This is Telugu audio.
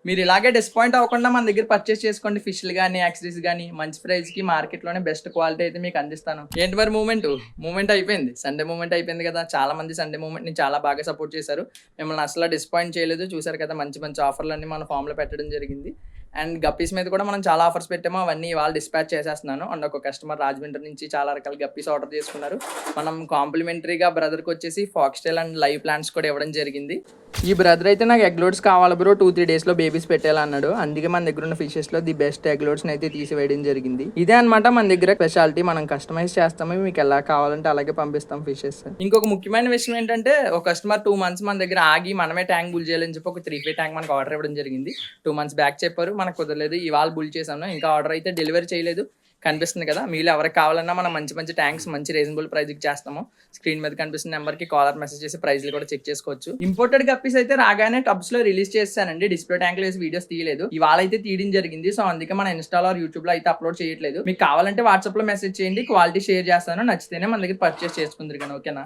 మీరు ఇలాగే డిసప్పాయింట్ అవ్వకుండా మన దగ్గర పర్చేస్ చేసుకోండి. ఫిష్లు కానీ యాక్సరీస్ కానీ మంచి ప్రైస్కి మార్కెట్లోనే బెస్ట్ క్వాలిటీ అయితే మీకు అందిస్తాను. ఏంటి మరి మూమెంట్ అయిపోయింది, సండే మూమెంట్ అయిపోయింది కదా. చాలా మంది సండే మూమెంట్ని చాలా బాగా సపోర్ట్ చేశారు. మిమ్మల్ని అసలు డిసప్పాయింట్ చేయలేదు. చూసారు కదా, మంచి మంచి ఆఫర్లు అన్ని మన ఫామ్లో పెట్టడం జరిగింది. అండ్ గప్పీస్ మీద కూడా మనం చాలా ఆఫర్స్ పెట్టాము. అవన్నీ ఇవాళ డిస్పాచ్ చేసేస్తున్నాను. అండ్ ఒక కస్టమర్ రాజమండ్రి నుంచి చాలా రకాల గప్పీస్ ఆర్డర్ చేసుకున్నారు. మనం కాంప్లిమెంటరీగా బ్రదర్కి వచ్చేసి ఫాక్స్టైల్ అండ్ లైవ్ ప్లాంట్స్ కూడా ఇవ్వడం జరిగింది. ఈ బ్రదర్ అయితే నాకు ఎగ్ లోడ్స్ కావాలి బ్రో, 2-3 డేస్లో బేబీస్ పెట్టాలన్నాడు. అందుకే మన దగ్గర ఉన్న ఫిషెస్లో ది బెస్ట్ ఎగ్ లోడ్స్ని అయితే తీసివేయడం జరిగింది. ఇదే అనమాట మన దగ్గర స్పెషాలిటీ. మనం కస్టమైజ్ చేస్తాము, మీకు ఎలా కావాలంటే అలాగే పంపిస్తాం ఫిషెస్. ఇంకొక ముఖ్యమైన విషయం ఏంటంటే, ఒక కస్టమర్ 2 months మన దగ్గర ఆగి మనమే ట్యాంక్ బుల్ చేయాలని చెప్పి ఒక 3 feet ట్యాంక్ మనకు ఆర్డర్ ఇవ్వడం జరిగింది. 2 months బ్యాక్ చెప్పారు, మనకు కుదరలేదు. ఇవాళ బుల్ చేశాను, ఇంకా ఆర్డర్ అయితే డెలివరీ చేయలేదు. కనిపిస్తుంది కదా, మీలో ఎవరికి కావాలన్నా మనం మంచి మంచి ట్యాంక్స్ మంచి రీజనబుల్ ప్రైస్కి చేస్తాము. స్క్రీన్ మీద కనిపిస్తున్న నెంబర్కి కాలర్ మెసేజ్ చేసి ప్రైస్లు కూడా చెక్ చేసుకోవచ్చు. ఇంపోర్టెడ్ గప్పీస్ అయితే రాగానే టబ్స్ లో రిలీజ్ చేస్తానండి. డిస్ప్లే ట్యాంక్ లో వేసి వీడియోస్ తీయలేదు, ఇవాళ అయితే తీయడం జరిగింది. సో అందుకే మన ఇన్స్టాల్ ఆర్ యూట్యూబ్ లో అయితే అప్లోడ్ చేయట్లేదు. మీకు కావాలంటే వాట్సాప్ లో మెసేజ్ చేయండి, క్వాలిటీ షేర్ చేస్తాను. నచ్చితేనే మన దగ్గర పర్చేస్ చేసుకుందరు కానీ, ఓకేనా.